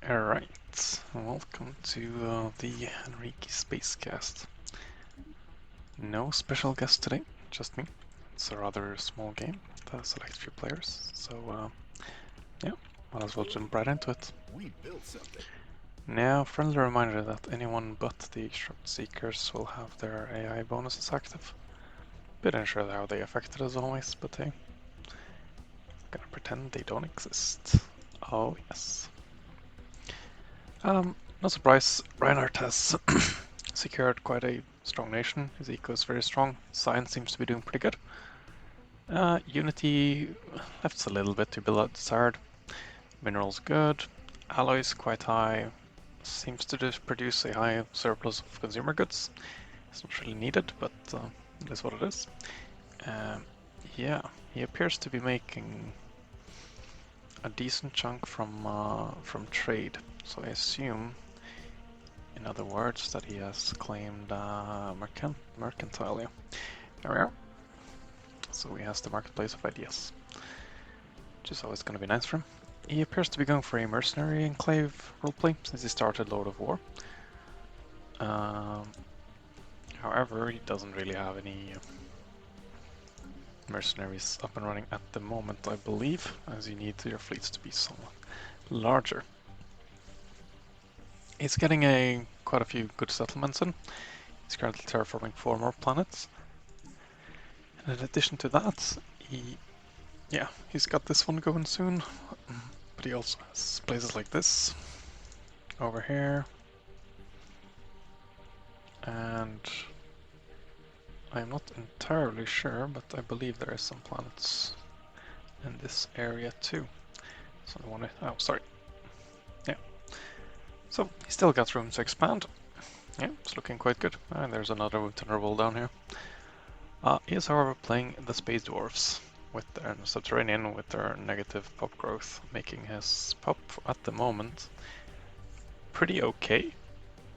Alright, welcome to the Enrique Spacecast. No special guest today, just me. It's a rather small game with a select few players, so yeah, might as well jump right into it. We built something. Now, friendly reminder that anyone but the Disrupt Seekers will have their AI bonuses active. Bit unsure how they affect it as always, but hey, gonna pretend they don't exist. Oh yes. No surprise, Reinhardt has secured quite a strong nation. His eco is very strong. Science seems to be doing pretty good. Unity left a little bit to be desired. Minerals good. Alloys quite high. Seems to just produce a high surplus of consumer goods. It's not really needed, but it is what it is. Yeah, he appears to be making a decent chunk from trade. So I assume, in other words, that he has claimed mercantile. Yeah. There we are. So he has the marketplace of ideas, which is always going to be nice for him. He appears to be going for a mercenary enclave roleplay since he started Lord of War. However, he doesn't really have any mercenaries up and running at the moment, I believe, as you need your fleets to be somewhat larger. He's getting quite a few good settlements in. He's currently terraforming 4 more planets. And in addition to that, he's got this one going soon, but he also has places like this over here, and I'm not entirely sure, but I believe there are some planets in this area too. So I want to, oh sorry, yeah. So he still got room to expand. Yeah, it's looking quite good. And there's another Thunderbolt down here. He is however playing the Space Dwarfs with their Subterranean with their negative pop growth, making his pop at the moment pretty okay,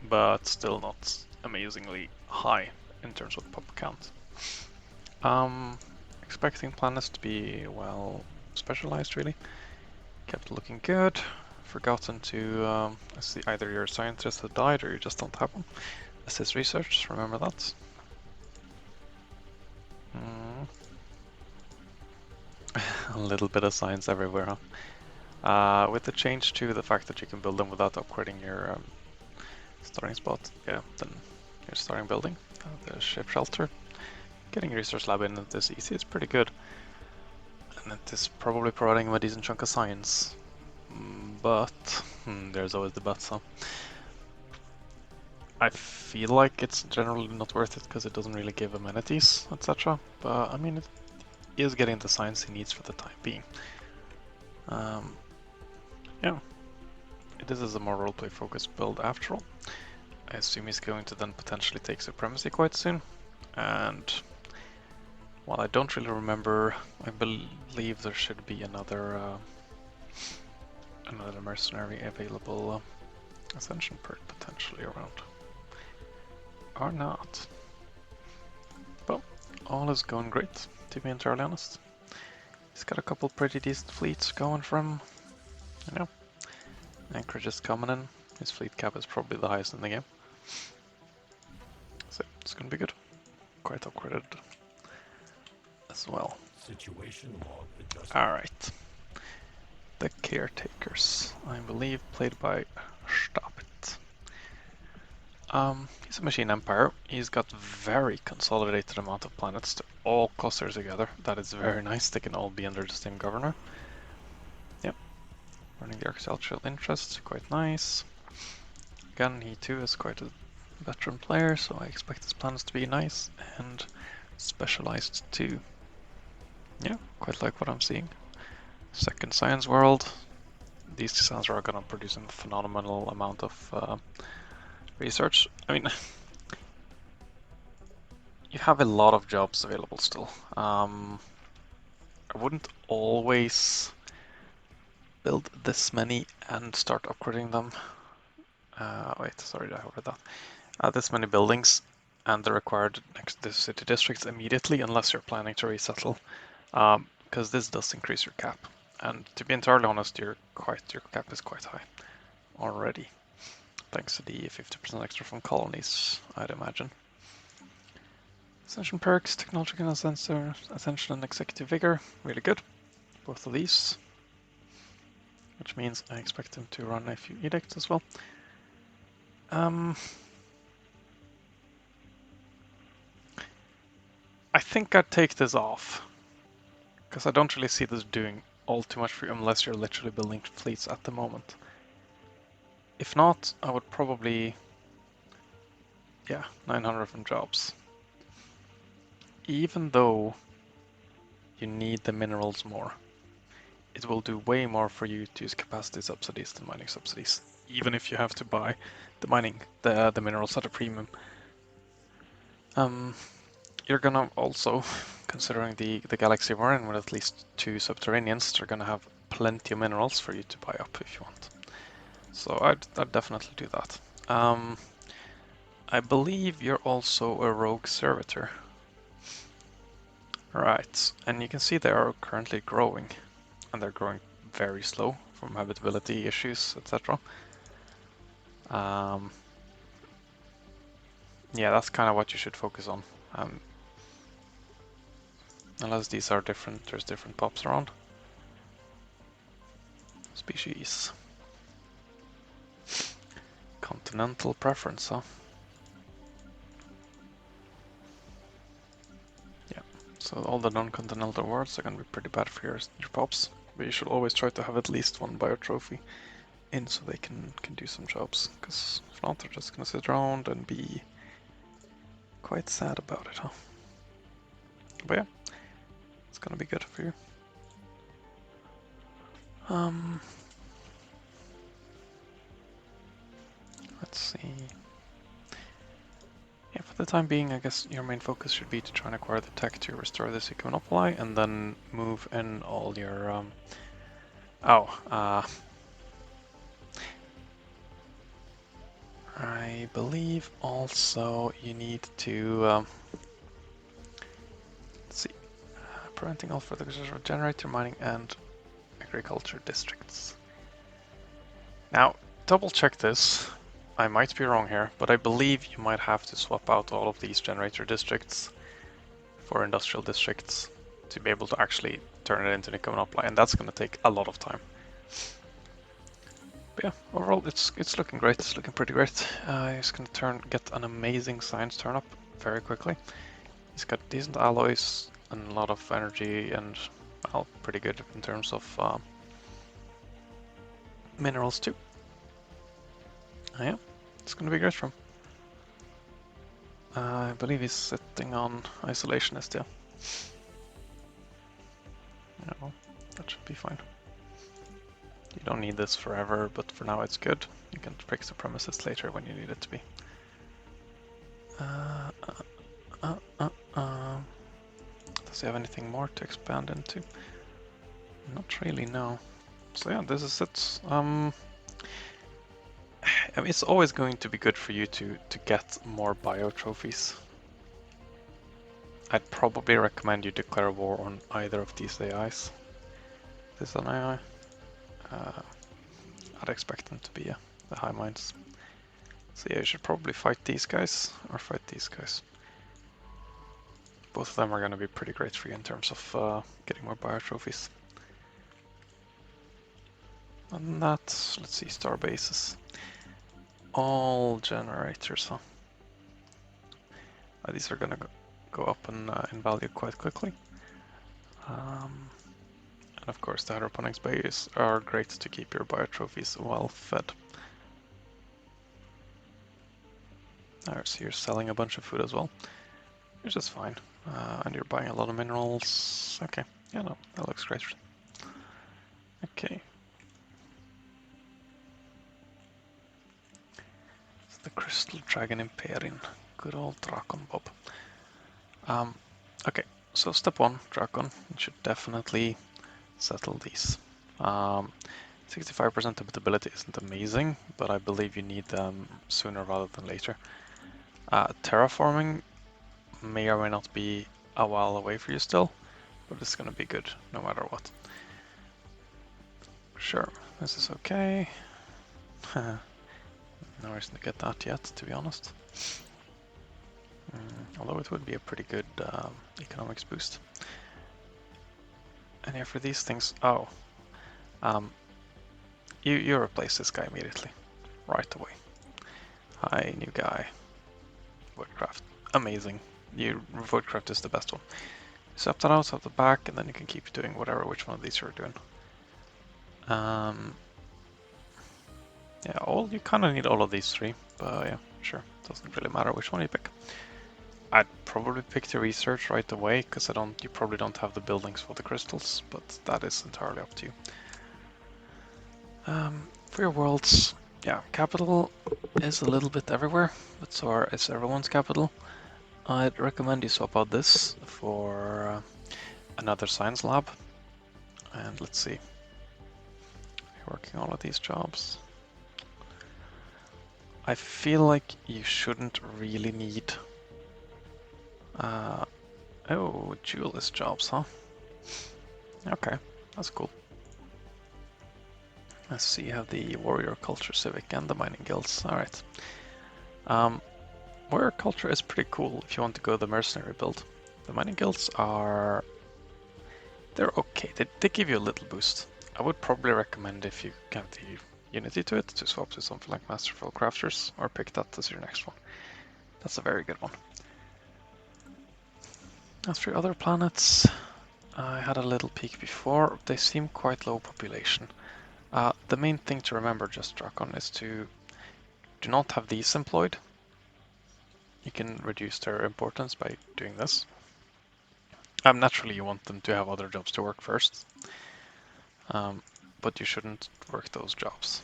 but still not amazingly high in terms of pop count. Expecting planets to be, well, specialized really. Kept looking good. Forgotten to, I see either your scientist has died or you just don't have one. Assist research, remember that. A little bit of science everywhere, huh? With the change to the fact that you can build them without upgrading your starting spot, yeah, then you're starting building the ship shelter. Getting research lab in this easy is pretty good. And it is probably providing him a decent chunk of science. But there's always the but, so I feel like it's generally not worth it because it doesn't really give amenities, etc. But I mean, it is getting the science he needs for the time being. Yeah, this is a more roleplay focused build after all. I assume he's going to then potentially take Supremacy quite soon. And while I don't really remember, I believe there should be another mercenary available Ascension perk potentially around. Or not. But all is going great, to be entirely honest. He's got a couple pretty decent fleets going from, you know, Anchorage is coming in. His fleet cap is probably the highest in the game. So it's gonna be good. Quite upgraded as well. Situation log adjustment. Alright. The Caretakers, I believe played by Stop It. He's a machine empire. He's got very consolidated amount of planets. They're all clustered together. That is very nice. They can all be under the same governor. Yep. Running the agricultural interest, quite nice. Again, he too is quite a veteran player, so I expect his plans to be nice and specialized too. Yeah, quite like what I'm seeing. Second Science World. These designs are gonna produce a phenomenal amount of research. I mean, you have a lot of jobs available still. I wouldn't always build this many and start upgrading them. Wait, sorry, I overread that. This many buildings and the required next to city districts immediately, unless you're planning to resettle, because this does increase your cap. And to be entirely honest, your cap is quite high already, thanks to the 50% extra from colonies, I'd imagine. Ascension perks, technological sensor, ascension and executive vigor, really good, both of these. Which means I expect him to run a few edicts as well. I think I'd take this off, because I don't really see this doing all too much for you unless you're literally building fleets at the moment. If not, I would probably, yeah, 900 from jobs. Even though you need the minerals more, it will do way more for you to use capacity subsidies than mining subsidies, even if you have to buy the minerals at a premium. You're gonna also, considering the galaxy we're in with at least 2 subterraneans, they're gonna have plenty of minerals for you to buy up if you want. So I'd definitely do that. I believe you're also a rogue servitor. Right, and you can see they are currently growing, and they're growing very slow from habitability issues, etc. Yeah, that's kind of what you should focus on. Unless these are different, there's different pops around. Species. Continental preference, huh? Yeah, so all the non-continental worlds are going to be pretty bad for your pops, but you should always try to have at least one biotrophy in so they can do some jobs, because if not, they're just going to sit around and be quite sad about it, huh? But yeah, it's going to be good for you. Let's see. Yeah, for the time being, I guess your main focus should be to try and acquire the tech to restore this econopoly, and then move in all your, I believe also you need to, let's see, preventing all further construction of generator, mining, and agriculture districts. Now, double check this. I might be wrong here, but I believe you might have to swap out all of these generator districts for industrial districts to be able to actually turn it into an econopoly, and that's going to take a lot of time. But yeah, overall it's looking great. It's looking pretty great. He's going to get an amazing science turn up very quickly. He's got decent alloys and a lot of energy, and well, pretty good in terms of minerals too. Yeah, it's going to be great for him. I believe he's sitting on isolationist, yeah. Yeah, well, that should be fine. You don't need this forever, but for now it's good. You can break supremacists later when you need it to be. Does he have anything more to expand into? Not really, no. So yeah, this is it. I mean, it's always going to be good for you to get more bio trophies. I'd probably recommend you declare war on either of these AIs. This is an AI. I'd expect them to be the high minds. So yeah, you should probably fight these guys or fight these guys. Both of them are going to be pretty great for you in terms of getting more bio trophies. And that's, let's see, star bases. All generators, huh? These are gonna go up in value quite quickly. And of course the hydroponics bays are great to keep your bio trophies well fed. Alright, so you're selling a bunch of food as well, which is fine. And you're buying a lot of minerals. Okay, yeah, no, that looks great. Okay. The Crystal Dragon Imperium. Good old Drakon Bob. Okay, so step 1, Drakon. You should definitely settle these. 65% habitability isn't amazing, but I believe you need them sooner rather than later. Terraforming may or may not be a while away for you still, but it's gonna be good no matter what. Sure, this is okay. No reason to get that yet, to be honest. Although it would be a pretty good economics boost. And yeah, for these things, you replace this guy immediately, right away. Hi, new guy. Woodcraft, amazing. Woodcraft is the best one. Swap that out, swap the back, and then you can keep doing which one of these you're doing. Yeah, you kind of need all of these three, but yeah, sure, doesn't really matter which one you pick. I'd probably pick the research right away, because you probably don't have the buildings for the crystals, but that is entirely up to you. For your worlds, yeah, capital is a little bit everywhere, but so is everyone's capital. I'd recommend you swap out this for another science lab. And let's see, you're working all of these jobs. I feel like you shouldn't really need duelist jobs, huh? Okay, that's cool. Let's see, you have the warrior culture, civic, and the mining guilds. Alright. Warrior culture is pretty cool if you want to go the mercenary build. The mining guilds they're okay. They give you a little boost. I would probably recommend, if you have the unity to it, to swap to something like Masterful Crafters, or pick that as your next one. That's a very good one. As for other planets, I had a little peek before. They seem quite low population. The main thing to remember, just Drakon, is to do not have these employed. You can reduce their importance by doing this. Naturally, you want them to have other jobs to work first, but you shouldn't work those jobs.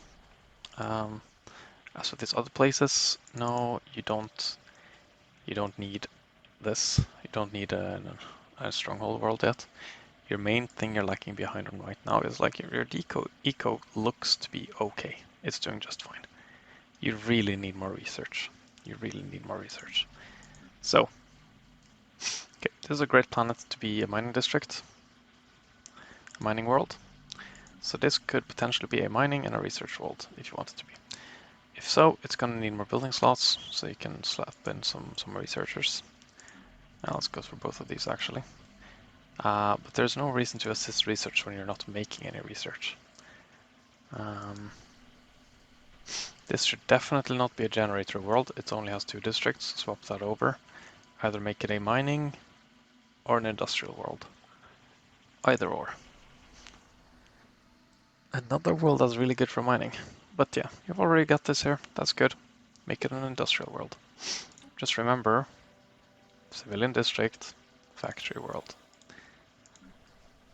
As for these other places, no, you don't. You don't need this. You don't need a stronghold world yet. Your main thing you're lacking behind on right now is like your eco looks to be okay. It's doing just fine. You really need more research. You really need more research. So, okay, this is a great planet to be a mining district, a mining world. So this could potentially be a mining and a research world if you want it to be. If so, it's going to need more building slots, so you can slap in some researchers. Now let's go for both of these actually. But there's no reason to assist research when you're not making any research. This should definitely not be a generator world. It only has 2 districts. Swap that over. Either make it a mining or an industrial world. Either or. Another world that's really good for mining. But yeah, you've already got this here. That's good. Make it an industrial world. Just remember, civilian district, factory world.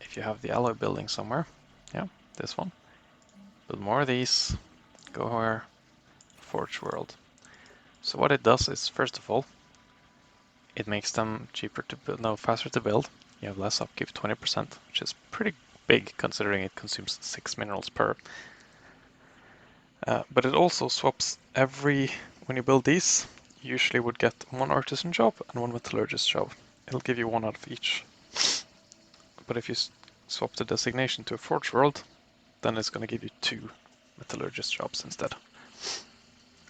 If you have the alloy building somewhere, yeah, this one. Build more of these. Go where? Forge world. So what it does is, first of all, it makes them cheaper to build, no, faster to build. You have less upkeep, 20%, which is pretty big considering it consumes 6 minerals per. But it also swaps when you build these, you usually would get 1 artisan job and 1 metallurgist job. It'll give you 1 out of each. But if you swap the designation to a forge world, then it's going to give you 2 metallurgist jobs instead.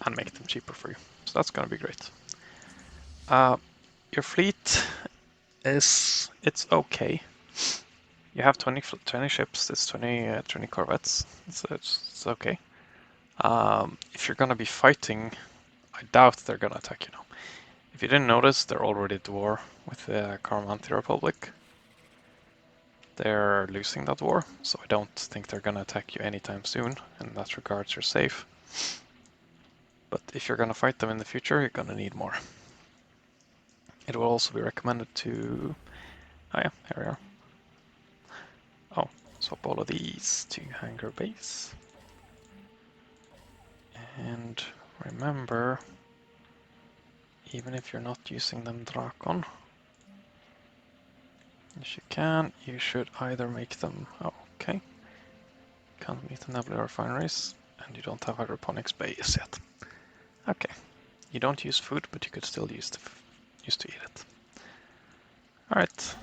And make them cheaper for you. So that's going to be great. Your fleet it's okay. You have 20 ships, it's 20 corvettes, it's okay. If you're gonna be fighting, I doubt they're gonna attack you now. If you didn't notice, they're already at war with the Caramanthi Republic. They're losing that war, so I don't think they're gonna attack you anytime soon. In that regards, you're safe. But if you're gonna fight them in the future, you're gonna need more. It will also be recommended to... Oh yeah, here we are. Oh, swap all of these to hangar base. And remember, even if you're not using them Drakon, if you can, you should either make them... Oh, okay. Can't meet the Nebula refineries, and you don't have hydroponics base yet. Okay. You don't use food, but you could still use to eat it. Alright.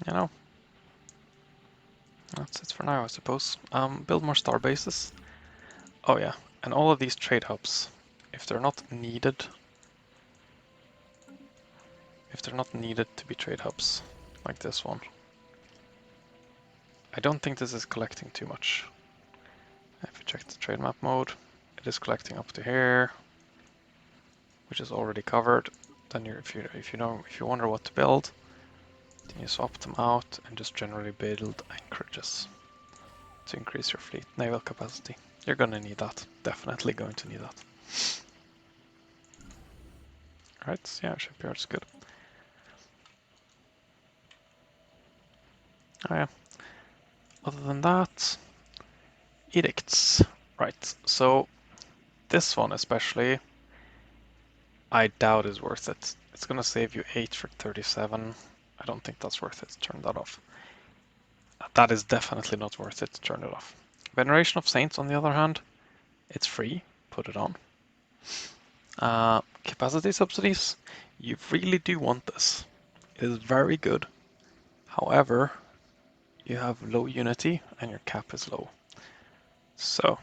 You know, That's it for now, I suppose. Build more star bases. Oh yeah, and all of these trade hubs, if they're not needed, to be trade hubs, like this one, I don't think this is collecting too much. If you check the trade map mode, it is collecting up to here, which is already covered. Then if you wonder what to build, then you swap them out and just generally build anchorages to increase your fleet naval capacity. You're gonna need that. Definitely going to need that. Right, yeah, shipyard's good. Oh yeah. Other than that, edicts. Right, so this one especially, I doubt is worth it. It's gonna save you 8 for 37. I don't think that's worth it. Turn that off. That is definitely not worth it. Turn it off. Veneration of Saints, on the other hand, it's free. Put it on. Capacity subsidies, you really do want this. It is very good. However, you have low unity and your cap is low. So,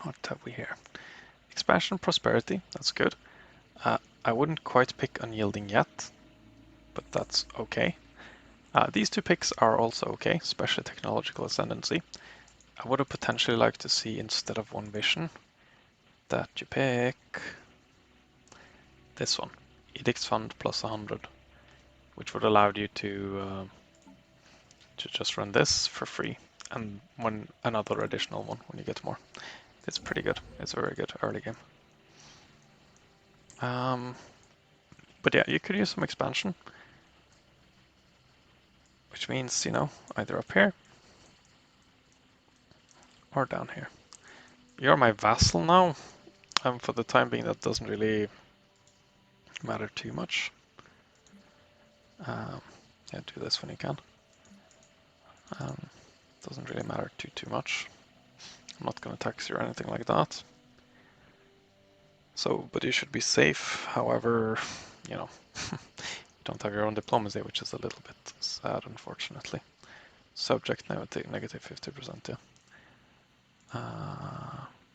what have we here? Expansion prosperity, that's good. I wouldn't quite pick unyielding yet, but that's okay. These two picks are also okay, especially technological ascendancy. I would have potentially liked to see, instead of one vision, that you pick this one, Edicts Fund plus 100, which would allow you to just run this for free, and another additional one when you get more. It's pretty good. It's a very good early game. But yeah, you could use some expansion, which means, either up here or down here. You're my vassal now, and for the time being that doesn't really matter too much. Yeah, do this when you can. Doesn't really matter too much. I'm not going to tax you or anything like that. So, but you should be safe. However, you don't have your own diplomacy, which is a little bit sad, unfortunately. Subject negative 50%, yeah.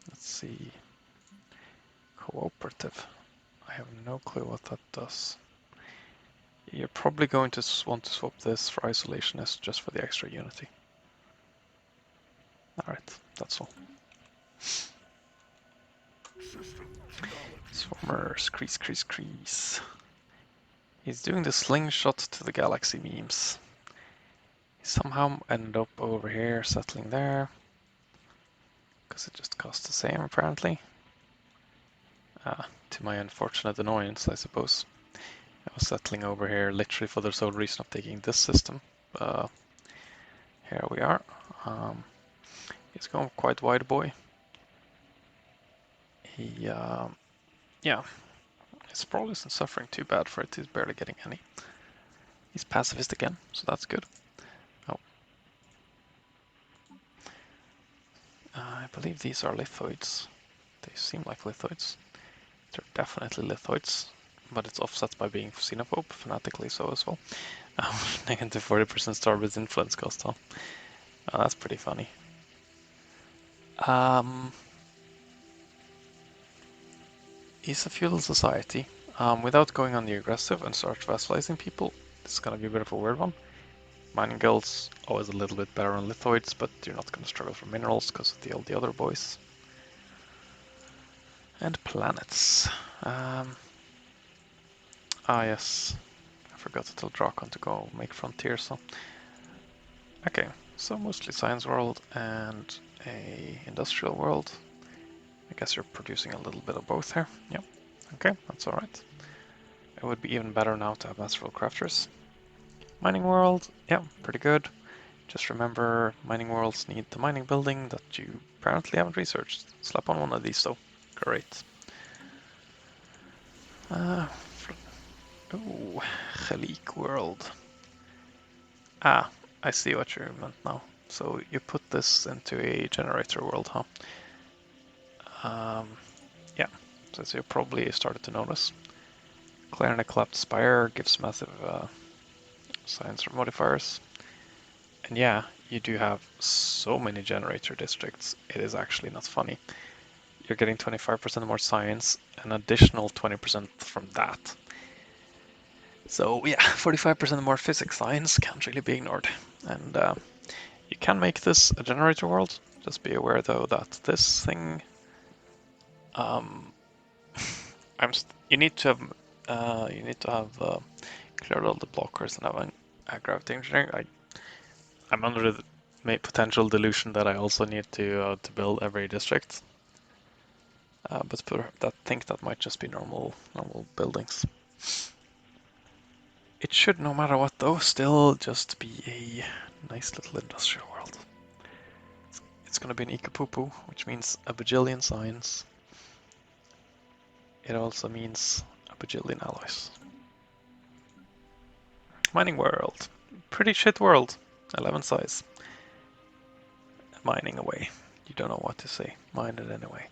Let's see. Cooperative. I have no clue what that does. You're probably going to want to swap this for isolationist just for the extra unity. Alright, that's all. Swarmers, crease. He's doing the slingshot to the galaxy memes. He somehow ended up over here, settling there. Because it just costs the same, apparently. To my unfortunate annoyance, I suppose. I was settling over here literally for the sole reason of taking this system. Here we are. He's going quite wide, boy. Yeah, his sprawl isn't suffering too bad for it. He's barely getting any. He's pacifist again, so that's good. Oh. I believe these are lithoids. They seem like lithoids. They're definitely lithoids, but it's offset by being xenophobe, fanatically so as well. Negative 40% starbase influence cost, huh? Oh, that's pretty funny. He's a feudal society. Without going on the aggressive and start vassalizing people, this is gonna be a bit of a weird one. Mining guilds, always a little bit better on lithoids, but you're not gonna struggle for minerals because of all the other boys. And planets. Yes. I forgot to tell Drakon to go make frontiers, so. Okay, so mostly science world and a industrial world. I guess you're producing a little bit of both here. Yep. Okay, that's alright. It would be even better now to have masterful crafters. Mining world, yeah, pretty good. Just remember, mining worlds need the mining building that you apparently haven't researched. Slap on one of these though. Great. Ooh, Khalik world. I see what you meant now. So you put this into a generator world, huh? Yeah, so you probably started to notice. Clear and collapsed spire gives massive science modifiers. And yeah, you do have so many generator districts, it is actually not funny. You're getting 25% more science, an additional 20% from that. So yeah, 45% more physics science can't really be ignored. And you can make this a generator world. Just be aware though that this thing, um, you need to have cleared all the blockers and have a gravity engineering. I'm under the potential delusion that I also need to build every district. But I think that might just be normal buildings. It should, no matter what though, still just be a nice little industrial world. It's gonna be an eco-poo-poo, which means a bajillion signs. It also means a bajillion alloys. Mining world. Pretty shit world. 11 size. Mining away. You don't know what to say. Mine it anyway.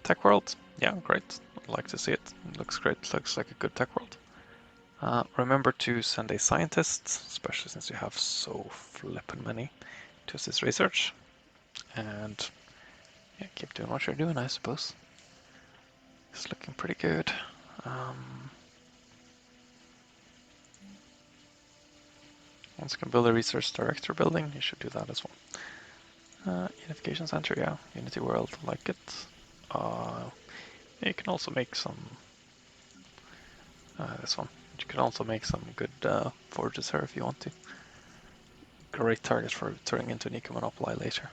Tech world. Yeah, great. I'd like to see it. It looks great. Looks like a good tech world. Remember to send a scientist, especially since you have so flippin' many, to assist research. And yeah, keep doing what you're doing, I suppose. It's looking pretty good. Once you can build a research director building, you should do that as well. Unification center, yeah, Unity World, like it. You can also make some. This one. You can also make some good forges here if you want to. Great target for turning into an eco-monopoly later.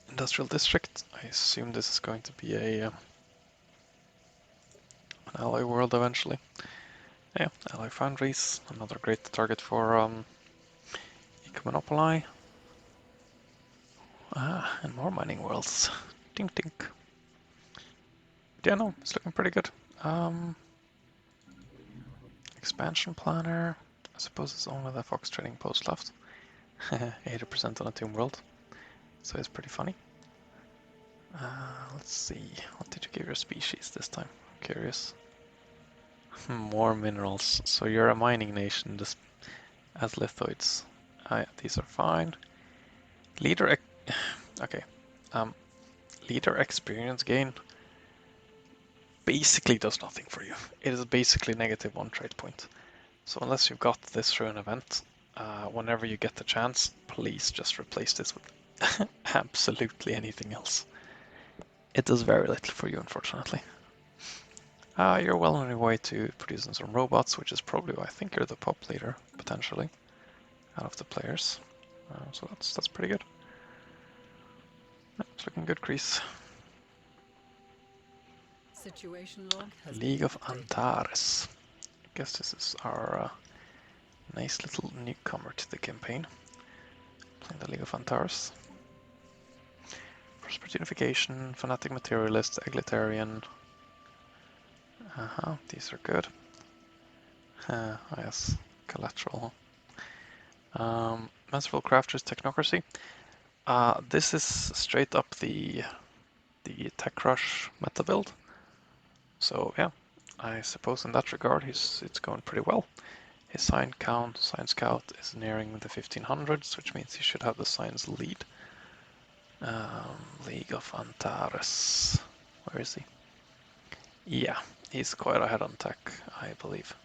Industrial district. I assume this is going to be an alloy world eventually. Yeah, alloy foundries. Another great target for eco-monopoly. And more mining worlds. Dink dink. Yeah, no, it's looking pretty good. Expansion planner. I suppose it's only the Fox Trading Post left. 80% on a Tomb World. So it's pretty funny. Let's see. What did you give your species this time? I'm curious. More minerals. So you're a mining nation just as lithoids. These are fine. Leader. Okay. Leader experience gain basically does nothing for you. It is basically -1 trade point. So unless you've got this through an event, whenever you get the chance, please just replace this with absolutely anything else. It does very little for you, unfortunately. You're well on your way to producing some robots, which is probably why I think you're the pop leader, potentially, out of the players. So that's pretty good. It's looking good, Kreese. Situation log has League been of updated. Antares. I guess this is our nice little newcomer to the campaign. Playing the League of Antares. Prosperity Unification, Fanatic Materialist, Egalitarian. These are good. Yes, collateral. Masterful Crafters, Technocracy. This is straight up the Tech Rush meta build. So yeah, I suppose in that regard it's going pretty well. His sign scout is nearing the 1500s, which means he should have the science lead. League of Antares. Where is he? Yeah, he's quite ahead on tech, I believe.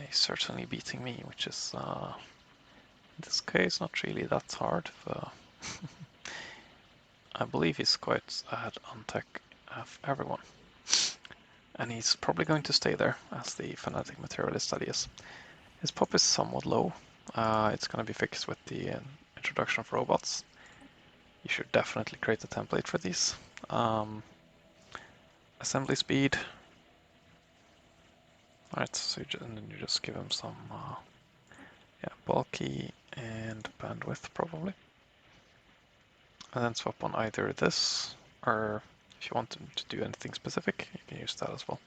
He's certainly beating me, which is, in this case, not really that hard. I believe he's quite ahead on tech of everyone. And he's probably going to stay there as the fanatic materialist that he is. His pop is somewhat low. It's going to be fixed with the introduction of robots. You should definitely create a template for these. Assembly speed. Alright, so and then you just give him some bulky and bandwidth probably. And then swap on either this, or if you want them to do anything specific, you can use that as well.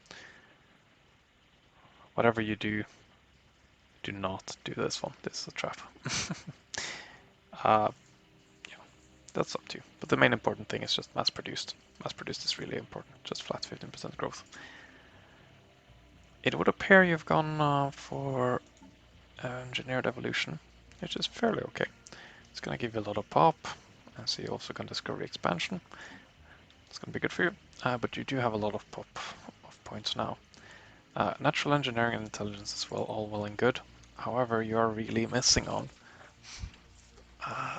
Whatever you do, do not do this one. This is a trap. Yeah, that's up to you. But the main important thing is just mass produced. Mass produced is really important. Just flat 15% growth. It would appear you've gone for Engineered Evolution, which is fairly okay. It's going to give you a lot of pop, and so you also can Discovery Expansion. It's going to be good for you, but you do have a lot of pop of points now. Natural Engineering and Intelligence as well, all well and good. However, you are really missing on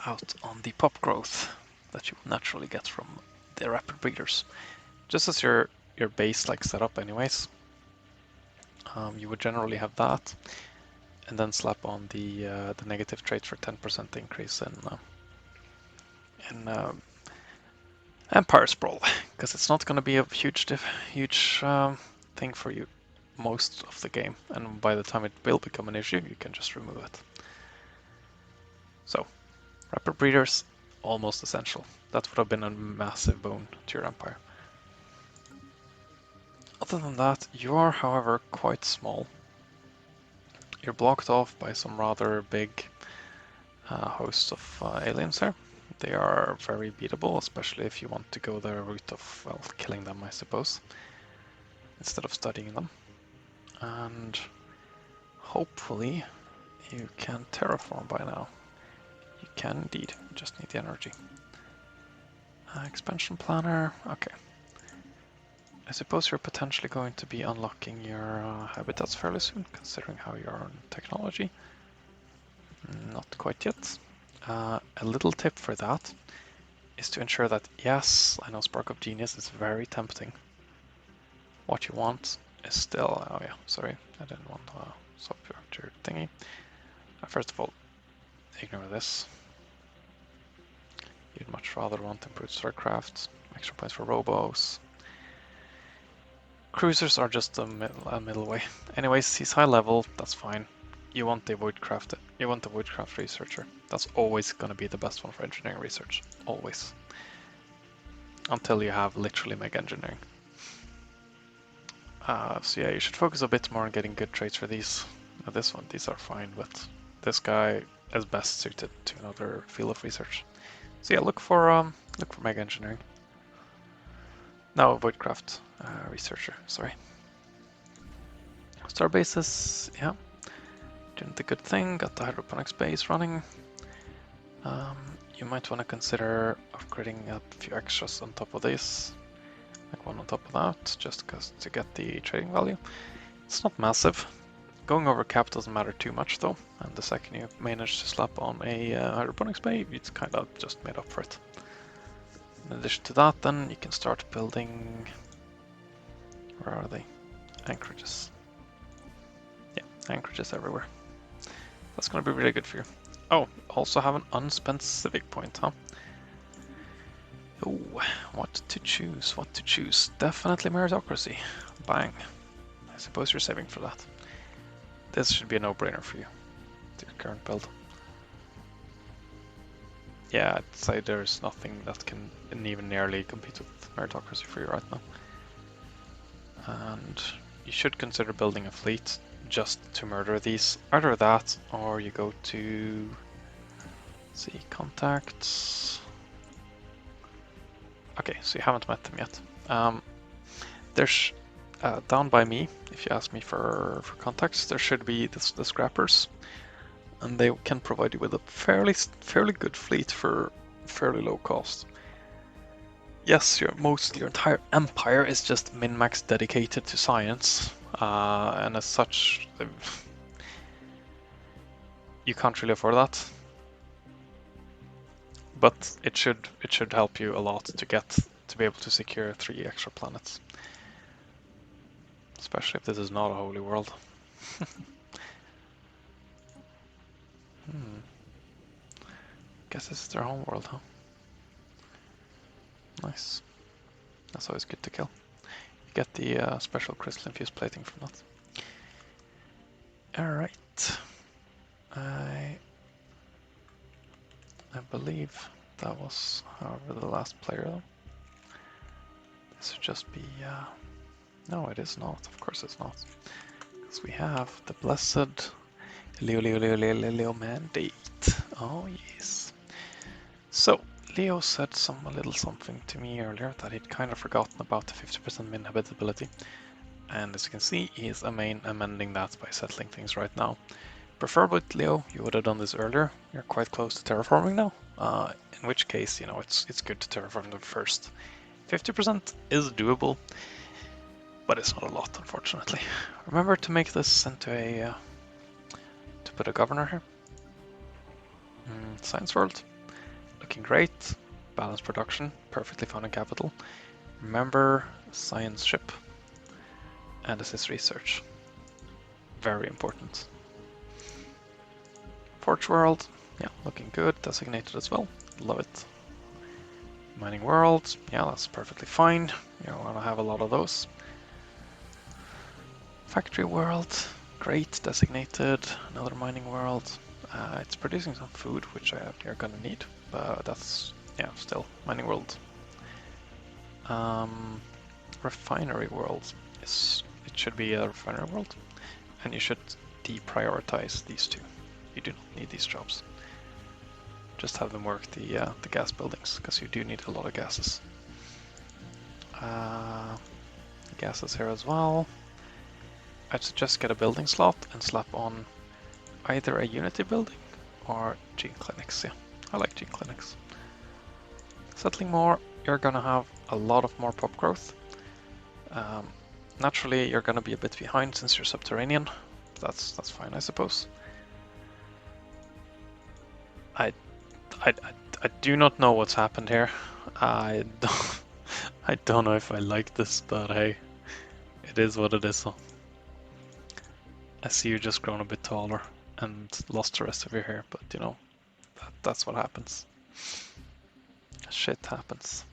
out on the pop growth that you will naturally get from the rapid breeders. Just as your base like setup anyways, you would generally have that, and then slap on the negative trait for 10% increase in Empire Sprawl, because it's not going to be a huge thing for you most of the game, and by the time it will become an issue, you can just remove it. So, rapid breeders, almost essential. That would have been a massive boon to your Empire. Other than that, you are, however, quite small. You're blocked off by some rather big hosts of aliens here. They are very beatable, especially if you want to go the route of, well, killing them, I suppose, instead of studying them. And hopefully you can terraform by now. You can indeed, you just need the energy. Expansion planner, okay. I suppose you're potentially going to be unlocking your habitats fairly soon, considering how you are on technology. Not quite yet. A little tip for that is to ensure that, yes, I know Spark of Genius is very tempting. What you want is still, oh yeah, sorry, I didn't want software thingy. First of all, ignore this. You'd much rather want improved starcraft, extra points for robos. Cruisers are just a middle way. Anyways, he's high level, that's fine. You want the Voidcraft. You want the Voidcraft researcher. That's always going to be the best one for engineering research. Always. Until you have literally mega engineering. So yeah, you should focus a bit more on getting good traits for these. This one, these are fine, but this guy is best suited to another field of research. So yeah, look for mega engineering. No, Voidcraft researcher. Sorry. Starbases, yeah. Doing the good thing, got the hydroponics base running. You might want to consider upgrading a few extras on top of this, like one on top of that, just to get the trading value. It's not massive. Going over cap doesn't matter too much though, and the second you manage to slap on a hydroponics bay, it's kind of just made up for it. In addition to that, then you can start building. Where are they? Anchorages. Yeah, anchorages everywhere. That's going to be really good for you. Oh, also have an unspent civic point, huh? Oh, what to choose, what to choose. Definitely meritocracy. Bang. I suppose you're saving for that. This should be a no-brainer for you, the current build. Yeah, I'd say there's nothing that can even nearly compete with meritocracy for you right now. And you should consider building a fleet just to murder these. Either that, or you go to, let's see, contacts. Okay, so you haven't met them yet. There's down by me, if you ask me for contacts, there should be the scrappers, and they can provide you with a fairly good fleet for fairly low cost. Yes, your entire empire is just min-max dedicated to science, and as such, you can't really afford that. But it should help you a lot to be able to secure 3 extra planets, especially if this is not a holy world. Guess this is their home world, huh? Nice. That's always good to kill. You get the special crystal infused plating from that. Alright. I believe that was, however, the last player though. This would just be... no, it is not. Of course it's not. Because we have the blessed Leo mandate. Oh yes. So, Leo said a little something to me earlier that he'd kind of forgotten about the 50% min habitability. And as you can see, he is amending that by settling things right now. Preferably, Leo, you would have done this earlier. You're quite close to terraforming now. In which case, you know, it's good to terraform them first. 50% is doable, but it's not a lot, unfortunately. Remember to make this into a to put a governor here. Science world, looking great. Balanced production, perfectly found in capital. Remember science ship and assist research. Very important. Forge world, yeah, looking good. Designated as well. Love it. Mining world, yeah, that's perfectly fine. You want to have a lot of those. Factory world, great. Designated. Another mining world. It's producing some food, which you're gonna need, but that's, yeah, still mining world. Refinery world it should be a refinery world, and you should deprioritize these two. You do not need these jobs. Just have them work the gas buildings, because you do need a lot of gases. Gases here as well. I'd suggest get a building slot and slap on either a Unity building or gene clinics. Yeah, I like gene clinics. Settling more, you're gonna have a lot of more pop growth. Naturally, you're gonna be a bit behind since you're subterranean. That's fine, I suppose. I do not know what's happened here. I don't know if I like this, but hey, it is what it is. So I see you just grown a bit taller and lost the rest of your hair, but you know, that's what happens. Shit happens.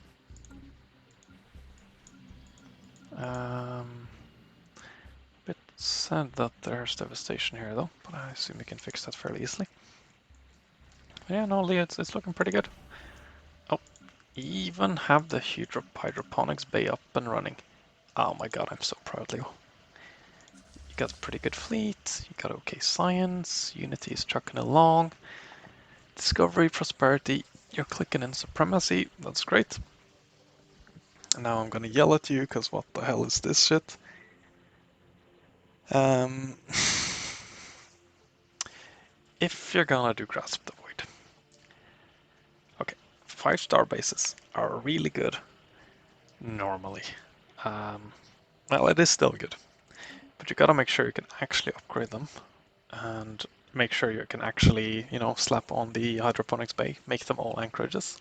Bit sad that there's devastation here though, but I assume we can fix that fairly easily. Yeah, no, Lee, it's looking pretty good. Oh, even have the hydroponics bay up and running. Oh my god, I'm so proud, Leo. You got a pretty good fleet, you got okay science, Unity is trucking along, discovery, prosperity, you're clicking in supremacy, that's great. And now I'm gonna yell at you, because what the hell is this shit? If you're gonna do Grasp the Void. Okay, 5-star bases are really good, normally. Well, it is still good, but you gotta make sure you can actually upgrade them, and make sure you can actually, you know, slap on the hydroponics bay, make them all anchorages.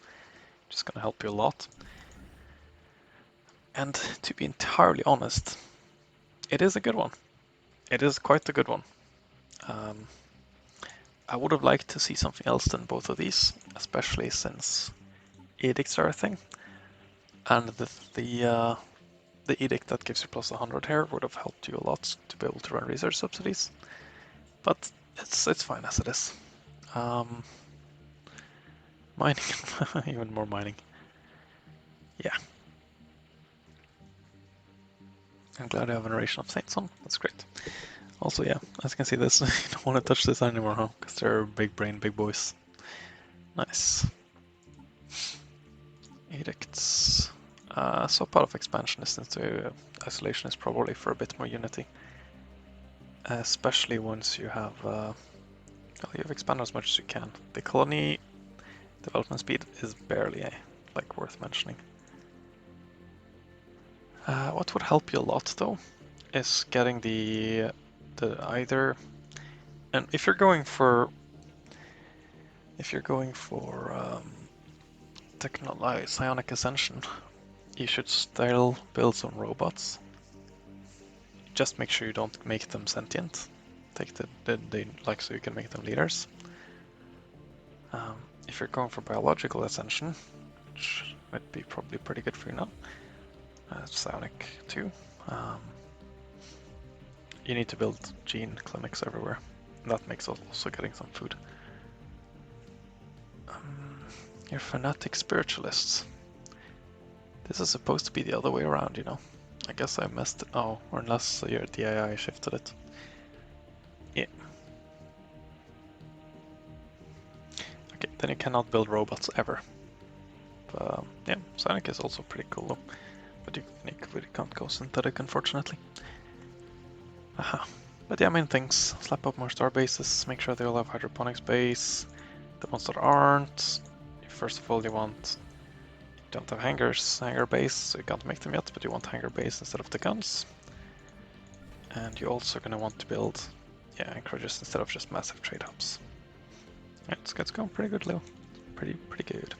Just gonna help you a lot. And to be entirely honest, it is a good one. It is quite a good one. I would have liked to see something else than both of these, especially since edicts are a thing. And the edict that gives you plus 100 here would have helped you a lot to be able to run research subsidies. But it's fine as it is. Mining, even more mining. Yeah. I'm glad I have a narration of Saints on. That's great. Also, yeah, as you can see, this you don't want to touch this anymore, huh? Because they're big brain, big boys. Nice. Edicts. So part of expansionist into isolation is probably for a bit more unity. Especially once you have, well, you've expanded as much as you can. The colony development speed is barely like worth mentioning. What would help you a lot though is getting the either, and if you're going for psionic ascension, you should still build some robots. Just make sure you don't make them sentient. Take the like so you can make them leaders. If you're going for biological ascension, which would be probably pretty good for you now, psionic too. You need to build gene clinics everywhere. That makes also getting some food. You're fanatic spiritualists. This is supposed to be the other way around, you know. I guess I messed it. Oh, or unless your DII shifted it. Yeah. Okay, then you cannot build robots ever. But yeah, Sonic is also pretty cool though. But you can't go synthetic, unfortunately. Aha. But yeah, main things. Slap up more star bases, make sure they all have hydroponics base. The ones that aren't, first of all you don't have hangar base, so you can't make them yet, but you want hangar base instead of the guns. And you're also gonna want to build, yeah, anchorages instead of just massive trade hubs. Yeah, it's going pretty good, Leo. Pretty good.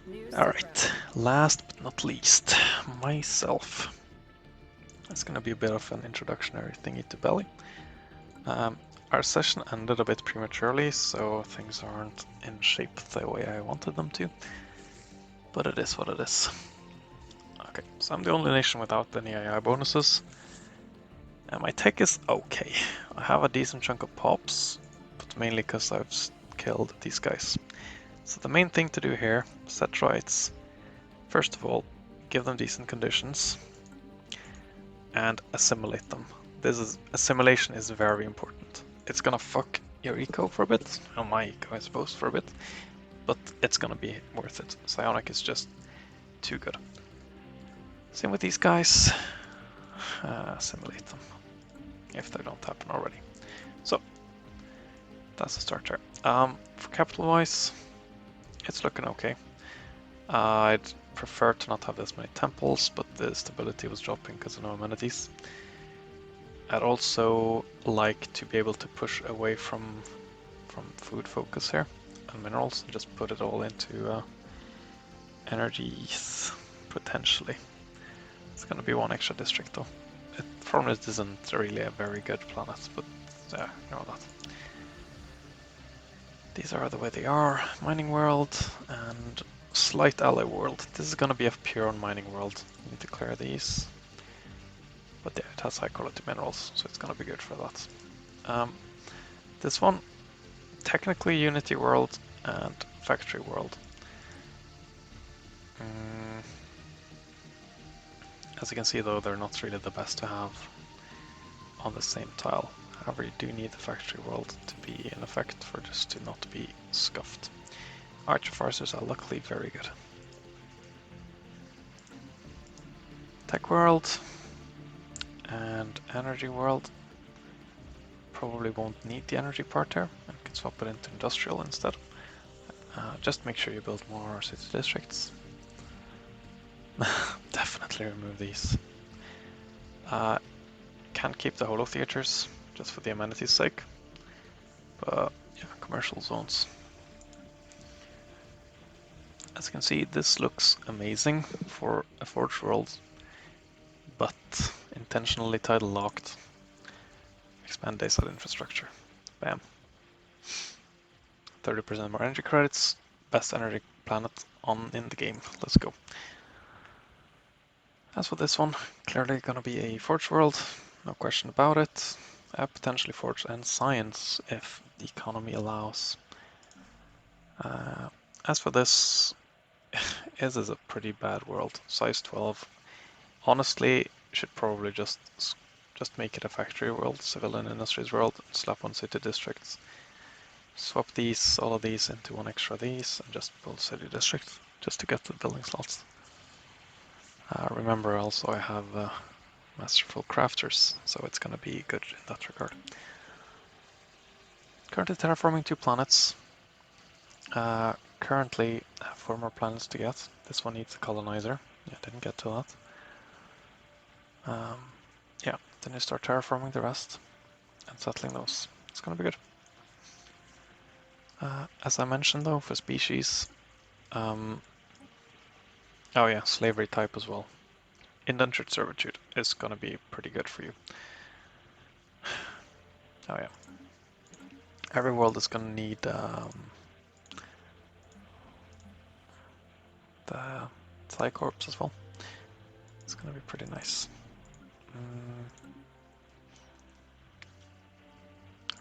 News Alright, last but not least, myself. That's gonna be a bit of an introductionary thingy to Belly. Our session ended a bit prematurely, so things aren't in shape the way I wanted them to. But it is what it is. Okay, so I'm the only nation without any AI bonuses. And my tech is okay. I have a decent chunk of pops, but mainly because I've killed these guys. So the main thing to do here, set rights. First of all, give them decent conditions and assimilate them. Assimilation is very important. It's gonna fuck your eco for a bit, or my eco I suppose for a bit, but it's gonna be worth it. Psionic is just too good. Same with these guys. Assimilate them, if they don't happen already. So, that's the start there. For capital-wise, it's looking okay. I'd prefer to not have this many temples, but the stability was dropping because of no amenities. I'd also like to be able to push away from food focus here and minerals and just put it all into energies, potentially. It's gonna be one extra district though. Formless isn't really a very good planet, but yeah, you know that. These are the way they are. Mining world and slight ally world. This is gonna be a pure mining world. You need to clear these. But yeah, it has high quality minerals, so it's gonna be good for that. This one, technically Unity world and factory world. As you can see though, they're not really the best to have on the same tile. However, you do need the factory world to be in effect for this to not be scuffed. Archfarcers are luckily very good. Tech world and energy world probably won't need the energy part here and can swap it into industrial instead. Just make sure you build more city districts. Definitely remove these. Can't keep the holo theaters just for the amenities sake, but yeah, commercial zones. As you can see, this looks amazing for a Forge world, but intentionally title locked. Expand dayside infrastructure. Bam. 30% more energy credits. Best energy planet in the game. Let's go. As for this one, clearly gonna be a Forge world, no question about it. Potentially Forge and Science if the economy allows. As for this, this is a pretty bad world. Size 12. Honestly, should probably just make it a factory world, civilian industries world, and slap on city districts. Swap all of these into one extra of these, and just build city districts, just to get the building slots. Remember also I have masterful crafters, so it's gonna be good in that regard. Currently terraforming 2 planets. Currently have 4 more planets to get. This one needs a colonizer. Yeah, didn't get to that. Yeah, then you start terraforming the rest and settling those. It's gonna be good. As I mentioned though, for species, oh yeah, slavery type as well. Indentured servitude is gonna be pretty good for you. Oh yeah. Every world is gonna need the Psycorps as well. It's gonna be pretty nice.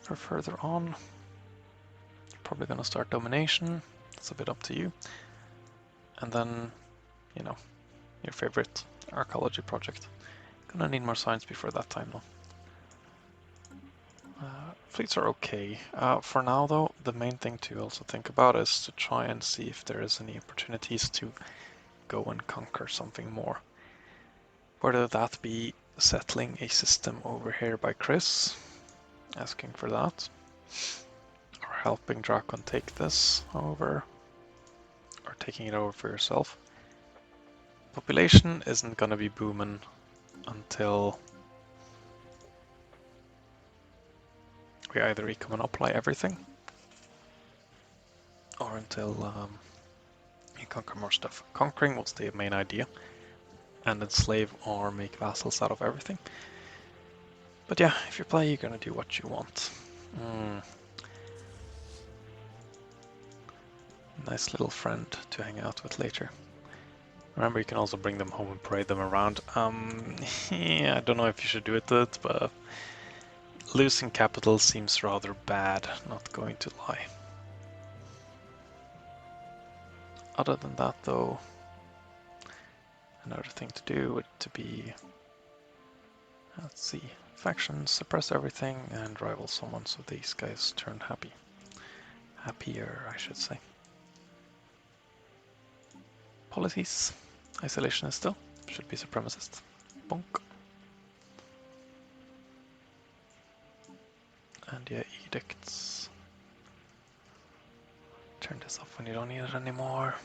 For further on, probably gonna start domination. It's a bit up to you. And then, you know, your favorite archaeology project. Gonna need more science before that time though. Fleets are okay. For now though, the main thing to also think about is to try and see if there is any opportunities to go and conquer something more. Whether that be settling a system over here by Chris, asking for that. Or helping Drakon take this over. Or taking it over for yourself. Population isn't gonna be booming until we either ecomonopolize everything or until you conquer more stuff. Conquering was the main idea, and enslave or make vassals out of everything. But yeah, if you play, you're gonna do what you want. Nice little friend to hang out with later. Remember, you can also bring them home and parade them around. Yeah, I don't know if you should do it, but losing capital seems rather bad, not going to lie. Other than that, though, another thing to do would to be, let's see, factions, suppress everything, and rival someone so these guys turn happy. Happier, I should say. Policies. Isolationist still. Should be supremacist. Bonk. And yeah, edicts. Turn this off when you don't need it anymore.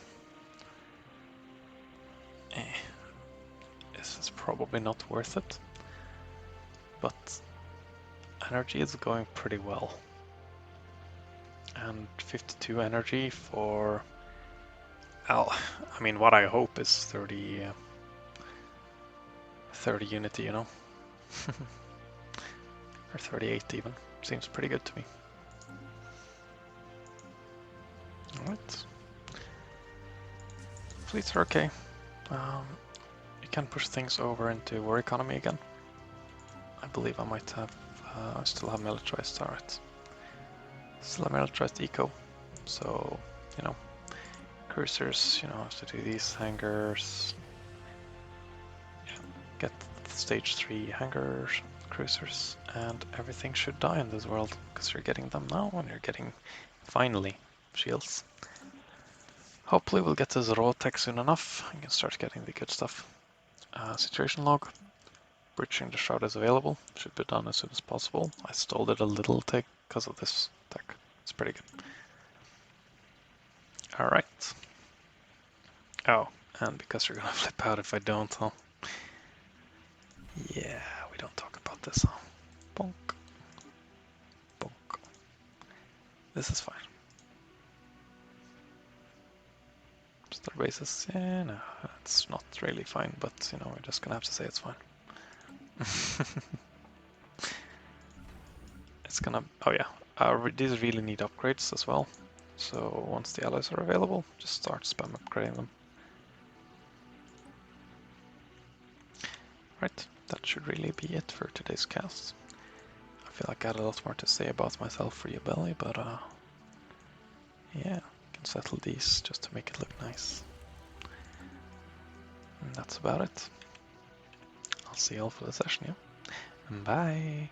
This is probably not worth it. But energy is going pretty well. And 52 energy for... I mean, what I hope is 30 unity, you know? Or 38 even. Seems pretty good to me. Alright. Fleets are okay. You can push things over into war economy again. I believe I might have... I still have militarized, alright. Still have militarized eco. So, you know, cruisers, you know, have to do these hangars. Yeah, get stage 3 hangars, cruisers, and everything should die in this world, because you're getting them now, and you're getting, finally, shields. Hopefully we'll get this raw tech soon enough, and can start getting the good stuff. Situation log. Breaching the shroud is available, should be done as soon as possible. I stalled it a little tech because of this tech. It's pretty good. Alright. Oh, and because you're gonna flip out if I don't, huh? Yeah, we don't talk about this, huh? Bonk. Bonk. This is fine. Star bases, yeah, no, it's not really fine, but you know, we're just gonna have to say it's fine. It's gonna, oh yeah, these really need upgrades as well. So once the alloys are available, just start spam upgrading them. Right, that should really be it for today's cast. I feel like I had a lot more to say about myself for you, Belly, but yeah, can settle these just to make it look nice. And that's about it. I'll see you all for the session, yeah? Bye!